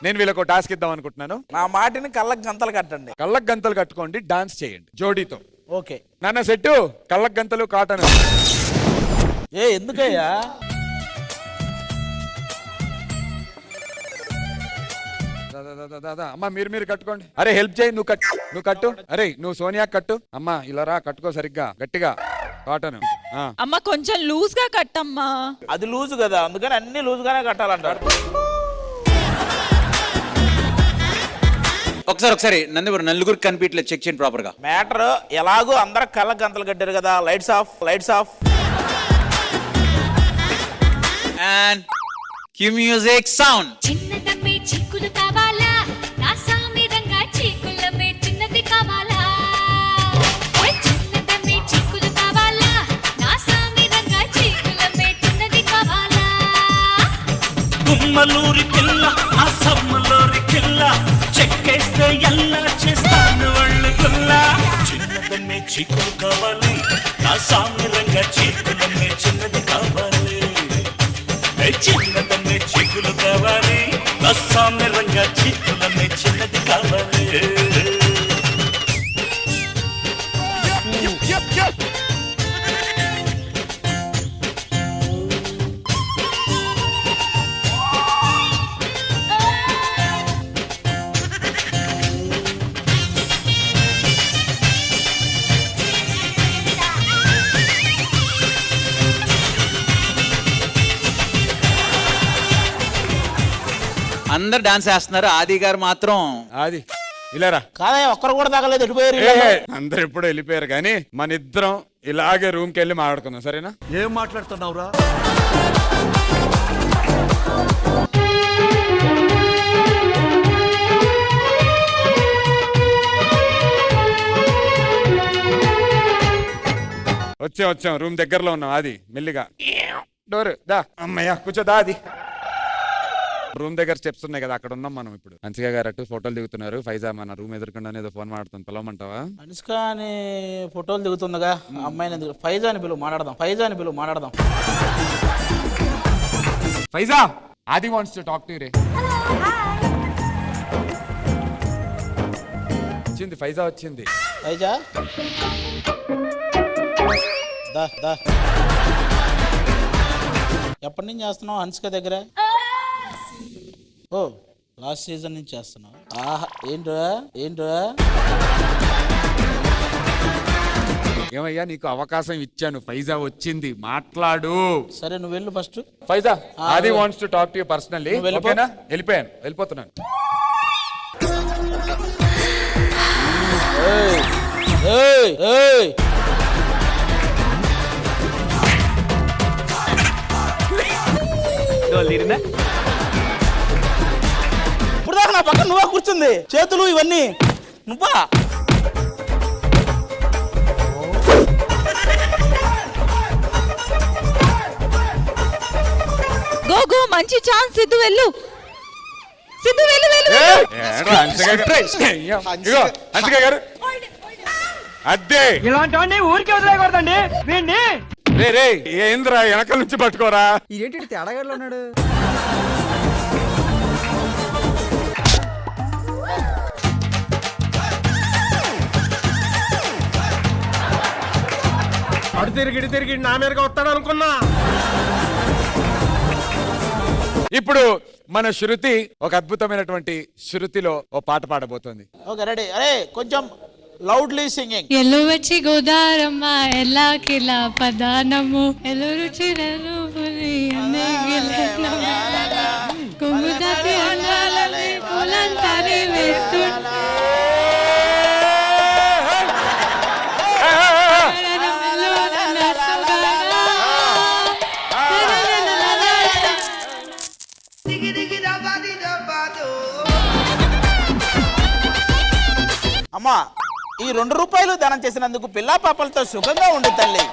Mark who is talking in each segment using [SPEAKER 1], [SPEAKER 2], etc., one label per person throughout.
[SPEAKER 1] నేను వీళ్ళకు టాస్క్ ఇద్దాం అనుకుంటున్నాను.
[SPEAKER 2] నా మాటిని కళ్ళకు గంతలు కట్టండి.
[SPEAKER 1] కళ్ళకు గంతలు కట్టుకోండి, డాన్స్ చేయండి జోడీతో.
[SPEAKER 2] ఓకే
[SPEAKER 1] నాన్న సెట్టు, కళ్ళకు గంతలు కాటన్.
[SPEAKER 2] ఎందుకయ్యా?
[SPEAKER 1] అమ్మా మీరు కట్టుకోండి. అరే హెల్ప్ చేయి, నువ్వు కట్టు. అరే నువ్వు సోనియా కట్టు. అమ్మా ఇలా రా, కట్టుకో సరిగ్గా గట్టిగా కాటన్.
[SPEAKER 3] అమ్మ కొంచెం లూజ్ గా కట్టమ్మా.
[SPEAKER 2] అది లూజ్ కదా, అందుకని అన్ని లూజ్ గానే కట్టాలంటారు.
[SPEAKER 4] ఒకసారి నలుగురు కనిపించలేదు, చెక్ చేయండి ప్రాపర్ గా.
[SPEAKER 2] మ్యాటర్ ఎలాగో అందరు కళ్ళ గంతలు కట్టారు కదా. Lights off.
[SPEAKER 4] And cue music sound.
[SPEAKER 5] చిన్నదమ్మే చిక్కులు కావాలా, నా సామిరంగా చిక్కులమే చిన్నది కావాలా. చిన్నదమ్మే చిక్కులు కావాలా, నా సామిరంగా చిక్కులమే చిన్నది కావాలా.
[SPEAKER 6] గుమ్మలూరి పిల్ల, ఆ సమ్మలూరి పిల్ల, చెక్కేస్తే ఎలా చేస్తాను వాళ్ళు గుల్ల. చిన్నదమ్మే చిక్కులు కావాలి, నా సామిరంగా చిక్కులమే చిన్నది కావాలి. చిన్నదమ్మే చిక్కులు కావాలి, నా సామిరంగా చిక్కులమే చిన్నది కావాలి.
[SPEAKER 4] అందరు డాన్స్ చేస్తున్నారు, ఆది గారు మాత్రం
[SPEAKER 1] అది ఇలారా.
[SPEAKER 2] కాదయ్యా, ఒక్కరు కూడా తగలేదు, ఎటుపోయారు?
[SPEAKER 1] అందరు ఎప్పుడు వెళ్ళిపోయారు, కానీ మన ఇద్దరం ఇలాగే రూమ్ కి వెళ్ళి మాట్లాడుకుందాం, సరేనా?
[SPEAKER 7] ఏం మాట్లాడుతున్నావురా?
[SPEAKER 1] వచ్చాం రూమ్ దగ్గరలో ఉన్నాం. అది మెల్లిగా డోర్ దా. అమ్మయ్య కూర్చోదా. అది రూమ్ దగ్గర స్టెప్స్ ఉన్నాయి కదా, అక్కడ ఉన్నాం మనం ఇప్పుడు. హన్సిక గారు అటు ఫోటోలు దిగుతున్నారు. ఫైజా మన రూమ్ ఎదురుకుండా ఏదో ఫోన్ మాట్లాడుతుంది, పిలవమంటావా?
[SPEAKER 2] హన్సిక అని ఫోటోలు దిగుతుందిగా, అమ్మాయిని ఫైజాని పిలువు మాట్లాడదాం.
[SPEAKER 1] Faiza, Aadi wants to talk to you రే. వచ్చింది ఫైజా, వచ్చింది.
[SPEAKER 2] ఫైజా దా. ఎప్పటి నుంచి చేస్తున్నావు హన్సిక దగ్గర? ఓ లాస్ట్ సీజన్ నుంచి చేస్తున్నావు. ఆహా, ఏంట్రా
[SPEAKER 1] ఏమయ్యా, నీకు అవకాశం ఇచ్చాను, ఫైజా వచ్చింది, మాట్లాడు.
[SPEAKER 2] సరే నువ్వు వెళ్ళు first.
[SPEAKER 1] Faiza, Aadi wants to talk to you personally.
[SPEAKER 2] ఓకేనా?
[SPEAKER 1] వెళ్ళిపోతున్నాను.
[SPEAKER 2] ఇప్పుడు దాకా నా పక్కన నువ్వా కూర్చుంది, చేతులు ఇవన్నీ నువ్వా?
[SPEAKER 3] గో మంచి ఛాన్స్. సిద్ధు వెళ్ళు.
[SPEAKER 1] హన్సిక గారు అదే
[SPEAKER 8] ఇలాంటి ఊరికి వదిలేకూడదండి.
[SPEAKER 1] రే ఏంద్రా, వెనకాల నుంచి పట్టుకోరా.
[SPEAKER 8] ఇదేంటి తేడాగాడులో ఉన్నాడు? అడు తిరిగి నా మీదగా వస్తాడు అనుకున్నా.
[SPEAKER 1] ఇప్పుడు మన శృతి ఒక అద్భుతమైనటువంటి శృతిలో ఓ పాట పాడబోతోంది.
[SPEAKER 2] Okay ready. అరే కొంచెం లౌడ్లీ సింగింగ్.
[SPEAKER 9] ఎల్లు వచ్చి గోదారమ్మ ఎల్లా కిలా పదానము ఎల్లు రుచి రెలు పులి అన్నే గిలనము కుముదాతి అన్నాలని పూలంతారి వేస్తుంటే
[SPEAKER 2] అమ్మా, ఈ 2 రూపాయలు దానం చేసినందుకు పిల్లా పాపలతో సుఖంగా ఉండే తల్లి.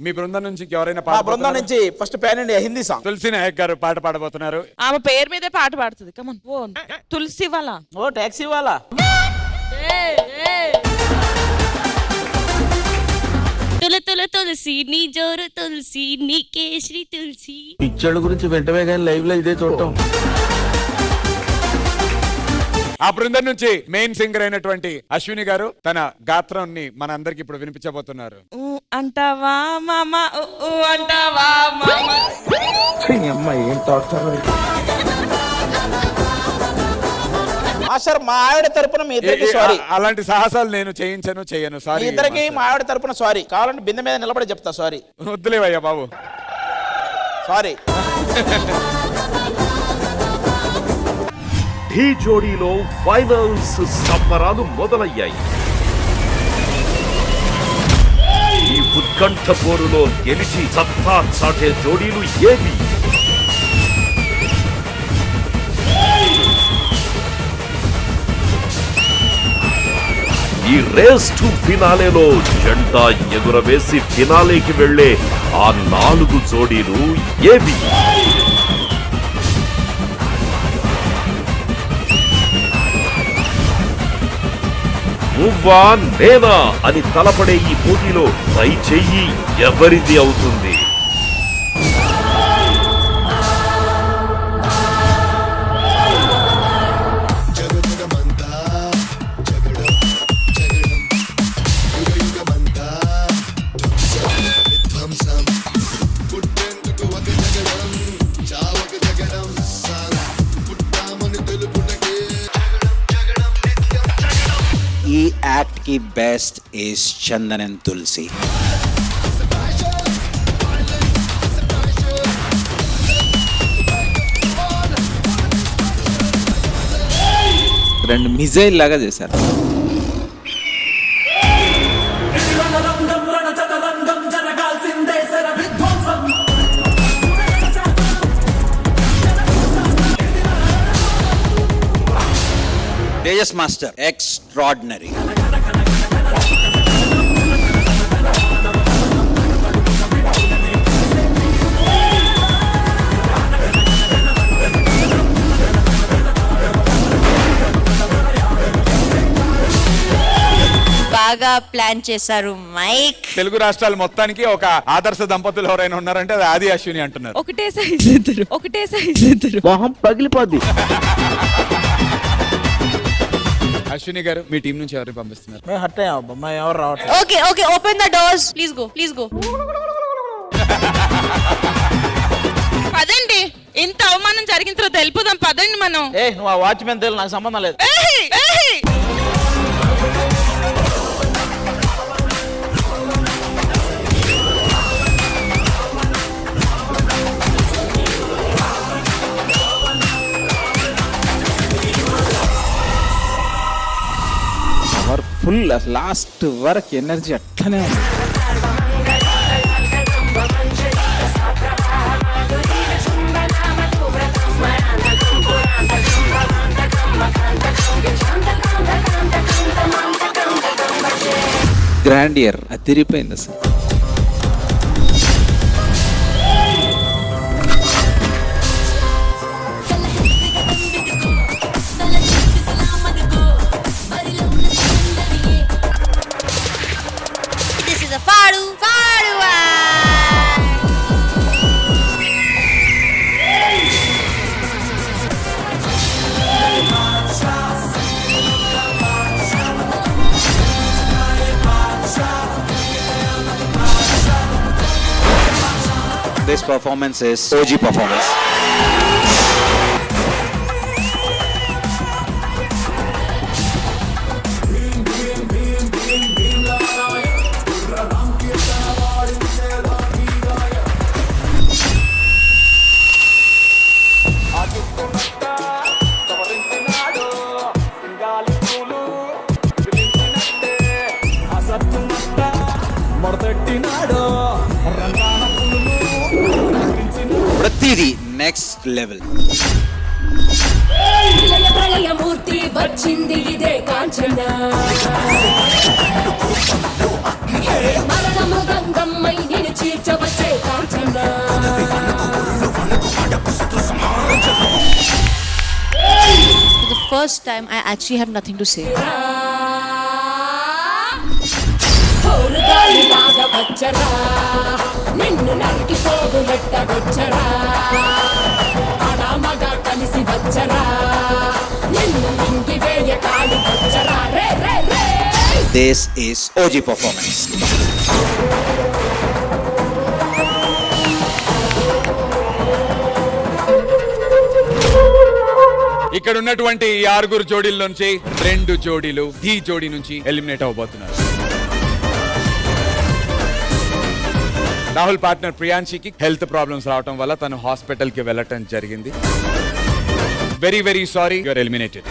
[SPEAKER 1] మీ బృందం నుంచి ఎవరైనా
[SPEAKER 2] బృందం నుంచి first pan India Hindi song
[SPEAKER 1] Tulasi Nayak గారు పాట పాడబోతున్నారు.
[SPEAKER 3] ఆమె పేరు మీదే పాట పాడుతుంది. కమన్ ఓ తులసి వాళ్ళ
[SPEAKER 2] ఓ టాక్సీ వాళ్ళ
[SPEAKER 5] తుల తుల తులసి నీ జోరు తులసి నీకే శ్రీ తులసి.
[SPEAKER 8] పిచ్చోళ్ళ గురించి వెంటనే కానీ లైవ్ లో ఇదే చూడటం.
[SPEAKER 1] ఆ బృందం నుంచి మెయిన్ సింగర్ అయినటువంటి అశ్విని గారు తన గాత్రాన్ని మన అందరికి ఇప్పుడు వినిపించబోతున్నారు.
[SPEAKER 3] అంటావా మామ అంటావా మామ.
[SPEAKER 8] అమ్మాయి ఏం టార్చర్.
[SPEAKER 2] మాస్టర్ మా ఆవిడ తరపున మీ ఇద్దరికి సారీ.
[SPEAKER 1] అలాంటి సాహసాలు నేను చేయను
[SPEAKER 2] మీ
[SPEAKER 1] సారీ.
[SPEAKER 2] ఇద్దరికి మా ఆవిడ తరపున సారీ. కావాలంటే బిందె మీద నిలబడి చెప్తా సారీ.
[SPEAKER 1] వద్దులేవయ్యా బాబు,
[SPEAKER 2] సారీ.
[SPEAKER 6] ఢీ జోడీలో ఫైనల్స్ సంబరాలు మొదలయ్యాయి. ఈ ఉత్కంఠ పోరులో గెలిచి సత్తా చాటే జోడీలు ఏవి? ఈ రేస్ టు ఫినాలేలో జెండా ఎగురవేసి ఫినాలేకి వెళ్లే ఆ 4 జోడీలు ఏవి? నువ్వా నేనా అని తలపడే ఈ పోటీలో ట్రై చెయ్యి, ఎవరిది అవుతుంది?
[SPEAKER 4] ఈ యాక్ట్ కి బెస్ట్ ఇస్ చందన్ అండ్ తులసి. రెండు మిజైల్ లాగా చేశారు. Tejas master extraordinary.
[SPEAKER 5] బాగా ప్లాన్ చేశారు మైక్.
[SPEAKER 1] తెలుగు రాష్ట్రాలు మొత్తానికి ఒక ఆదర్శ దంపతులు ఎవరైనా ఉన్నారంటే అది ఆది అశ్విని అంటున్నారు.
[SPEAKER 3] ఒకటే సైజ్ ఇద్దరు.
[SPEAKER 8] మొహం పగిలిపోద్ది.
[SPEAKER 1] అశ్విని గారు మీ టీం నుంచి ఎవరిని పంపిస్తున్నారు?
[SPEAKER 2] మేము హట్ అయ్యాం అబ్బా, ఎవరు రావట్లేదు.
[SPEAKER 5] Okay okay open the doors please go.
[SPEAKER 3] పదండి, ఇంత అవమానం జరిగిన తర్వాత వెళ్ళిపోదాం పదండి మనం.
[SPEAKER 2] నువ్వు ఆ వాచ్మెన్ తెలియదు, నాకు సంబంధం లేదు.
[SPEAKER 4] ఫుల్ లాస్ట్ వరకు ఎనర్జీ అట్లనే ఉంది. గ్రాండియర్ అదిరిపోయింది అసలు. This performance is OG performance. ప్రతిదీ నెక్స్ట్ లెవెల్.
[SPEAKER 5] ప్రళయమూర్తి వచ్చింది ఇదే కాంచన, మరణము గంగమ్మై నిన్ను చీల్చవచ్చే Kanchana. For the first time I actually have nothing to say.
[SPEAKER 7] వచ్చరా నిన్ను నరికి పోగులెట్టగొచ్చరా ఆడామగా కలిసి వచ్చరా నిన్ను ఇంటి వేయ కాలి వచ్చరా రే రే రే.
[SPEAKER 4] This is OG Performance.
[SPEAKER 1] ఇక్కడ ఉన్నటువంటి ఈ 6 జోడీల నుంచి 2 జోడీలు ఈ జోడీ నుంచి ఎలిమినేట్ అవబోతున్నారు. రాహుల్ పార్ట్నర్ ప్రియాంశికి హెల్త్ ప్రాబ్లమ్స్ రావడం వల్ల తను హాస్పిటల్ కి వెళ్ళటం జరిగింది. Very very sorry, you are eliminated.